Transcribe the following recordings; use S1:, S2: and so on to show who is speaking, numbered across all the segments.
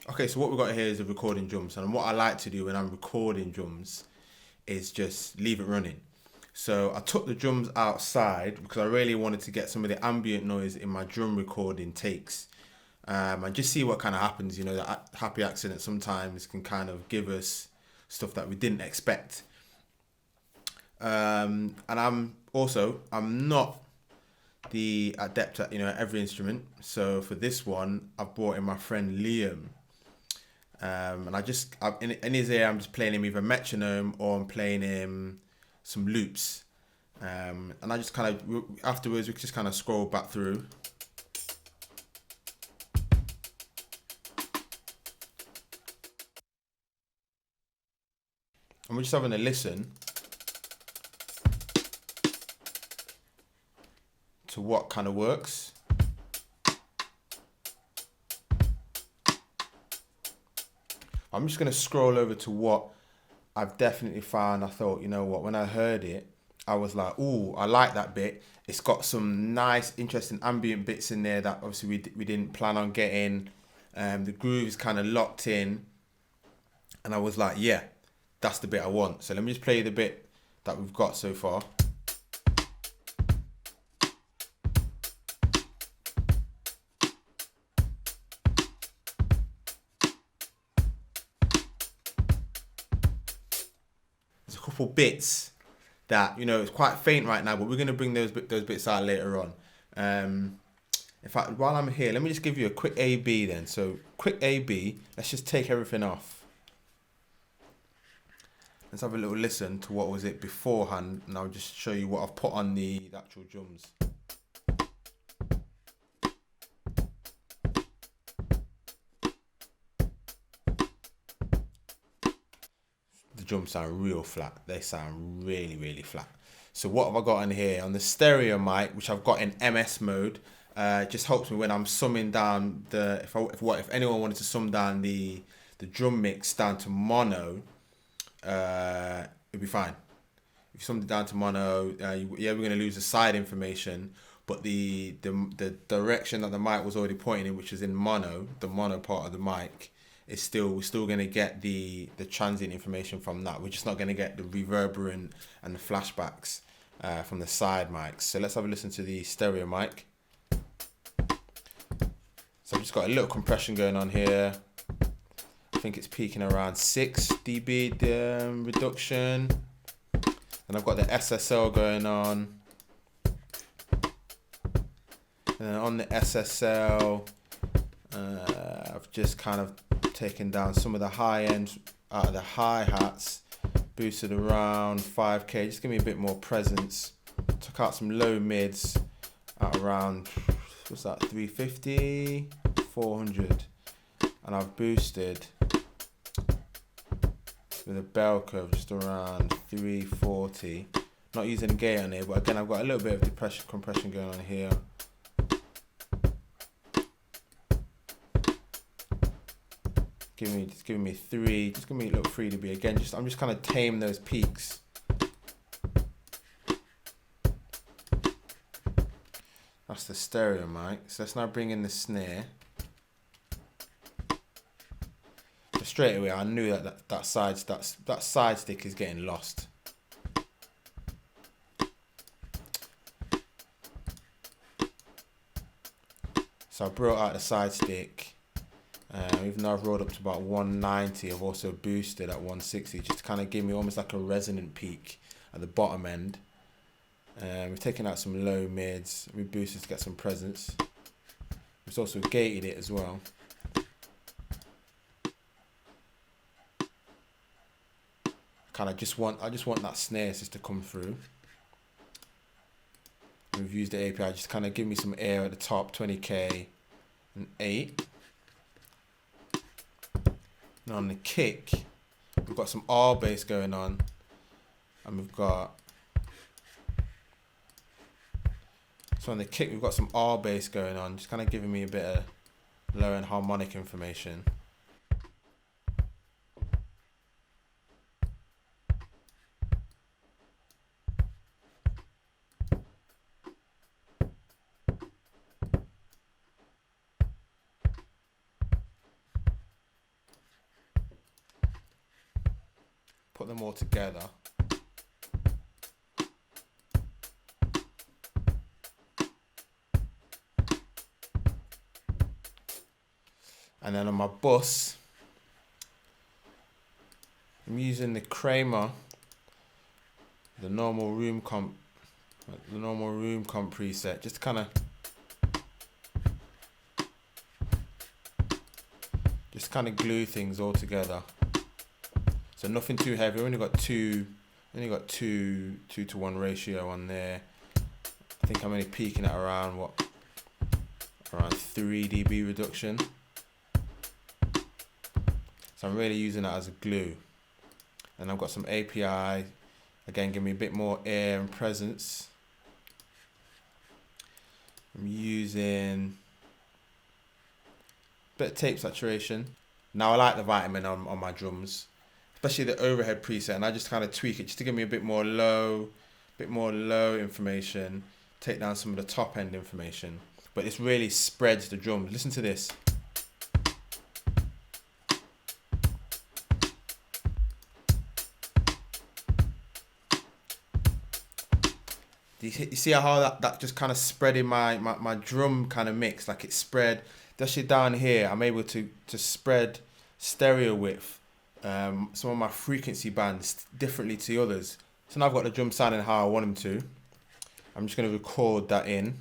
S1: Okay, so what we've got here is the recording drums, and what I like to do when I'm recording drums is just leave it running. So I took the drums outside because I really wanted to get some of the ambient noise in my drum recording takes, and just see what kind of happens. You know, that happy accident sometimes can kind of give us stuff that we didn't expect. And I'm not the adept at every instrument. So for this one, I've brought in my friend Liam. And in his ear, I'm just playing him either metronome or I'm playing him some loops. And I just kind of, afterwards, we just kind of scroll back through. And we're just having a listen to what kind of works. I'm just going to scroll over to what I've definitely found. I thought, you know what, when I heard it, I was like, ooh, I like that bit. It's got some nice, interesting ambient bits in there that obviously we didn't plan on getting. The groove is kind of locked in. And I was like, yeah, that's the bit I want. So let me just play the bit that we've got so far. There's a couple bits that, it's quite faint right now, but we're going to bring those bits out later on. In fact, while I'm here, let me just give you a quick A-B then. So quick A-B, let's just take everything off. Let's have a little listen to what was it beforehand, and I'll just show you what I've put on the actual drums. The drums sound real flat. They sound really, really flat. So what have I got on here? On the stereo mic, which I've got in MS mode, it just helps me when I'm summing down if anyone wanted to sum down the drum mix down to mono, it'd be fine. If you summed it down to mono, we're gonna lose the side information, but the direction that the mic was already pointing in, which is in mono, the mono part of the mic, we're still gonna get the transient information from that. We're just not gonna get the reverberant and the flashbacks from the side mics. So let's have a listen to the stereo mic. So I've just got a little compression going on here. I think it's peaking around 6 dB reduction. And I've got the SSL going on. And then on the SSL, I've just kind of taken down some of the high end out of the hi-hats, boosted around 5K, just give me a bit more presence. Took out some low mids at around, 350, 400. And I've boosted with a bell curve just around 340. Not using a gate on here, but again I've got a little bit of compression going on here. Just giving me 3, just give me a little 3 dB. Again, I'm just kind of tame those peaks. That's the stereo mic. So let's now bring in the snare. So straight away, I knew that side stick is getting lost. So I brought out the side stick. Even though I've rolled up to about 190, I've also boosted at 160, just to kind of give me almost like a resonant peak at the bottom end. We've taken out some low mids, we boosted to get some presence. We've also gated it as well. I just want that snare just to come through. We've used the API just to kind of give me some air at the top, 20k and 8. Now on the kick, we've got some R bass going on, and we've got some R bass going on, just kind of giving me a bit of low end harmonic information. put them all together. And then on my bus, I'm using the Kramer, the normal room comp preset, just to kind of glue things all together. So nothing too heavy. Only got two to 1 ratio on there. I think I'm only peaking at around 3 dB reduction. So I'm really using that as a glue. And I've got some API, again, give me a bit more air and presence. I'm using a bit of tape saturation. Now I like the vitamin on my drums, especially the overhead preset, and I just kind of tweak it just to give me a bit more low information, take down some of the top end information. But this really spreads the drums. Listen to this. You see how that just kind of spread in my drum kind of mix, like it spread. Especially down here, I'm able to spread stereo width, some of my frequency bands differently to others. So now I've got the drum sounding how I want them to. I'm just going to record that in.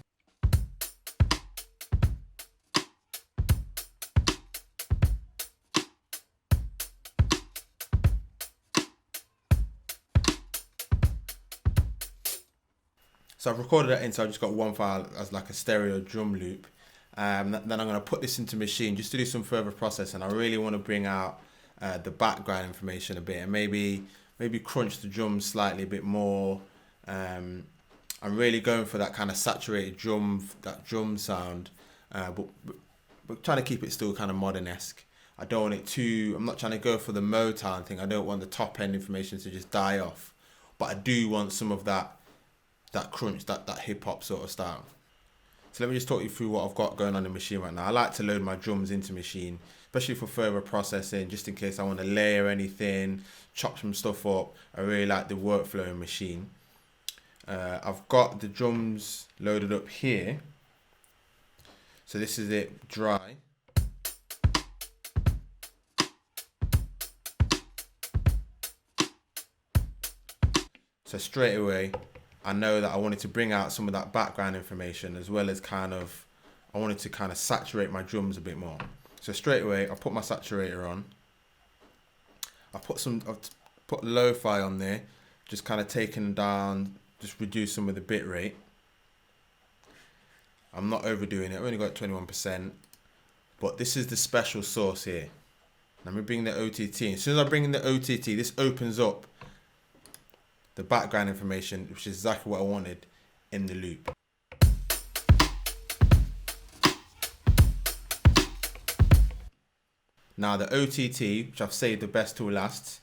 S1: So I've recorded that in, so I've just got one file as like a stereo drum loop. Then I'm going to put this into Machine just to do some further processing. I really want to bring out the background information a bit, and maybe crunch the drums slightly a bit more. I'm really going for that kind of saturated drum sound, but trying to keep it still kind of modern-esque. I don't want it too. I'm not trying to go for the Motown thing. I don't want the top end information to just die off, but I do want some of that crunch, that hip hop sort of style. So let me just talk you through what I've got going on in Machine right now. I like to load my drums into Machine, especially for further processing, just in case I want to layer anything, chop some stuff up. I really like the workflow in Machine. I've got the drums loaded up here. So this is it dry. So straight away, I know that I wanted to bring out some of that background information, as well as I wanted to kind of saturate my drums a bit more. So straight away, I put my saturator on. I've put lo-fi on there, just kind of taking down, just reduce some of the bit rate. I'm not overdoing it. I've only got 21%, but this is the special sauce here. Let me bring the OTT. As soon as I bring in the OTT, this opens up the background information, which is exactly what I wanted in the loop. Now the OTT, which I've saved the best till last,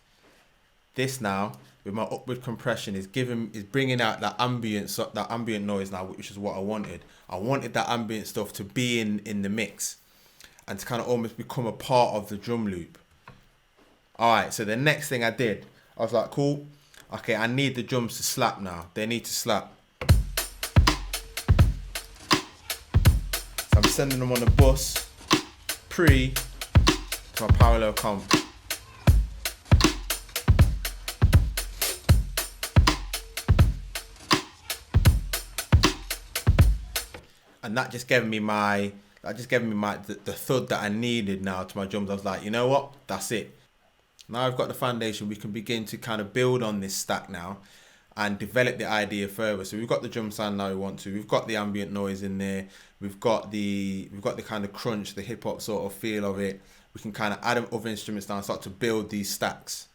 S1: this now with my upward compression is bringing out that ambient noise now, which is what I wanted. I wanted that ambient stuff to be in the mix and to kind of almost become a part of the drum loop. All right, so the next thing I did, I was like, cool. Okay, I need the drums to slap now. They need to slap. So I'm sending them on the bus, to my parallel comp. And that just gave me the thud that I needed now to my drums. I was like, you know what? That's it. Now I've got the foundation, we can begin to kind of build on this stack now and develop the idea further. So we've got the drum sound now we want to. We've got the ambient noise in there. We've got the kind of crunch, the hip hop sort of feel of it. We can kind of add other instruments down and start to build these stacks.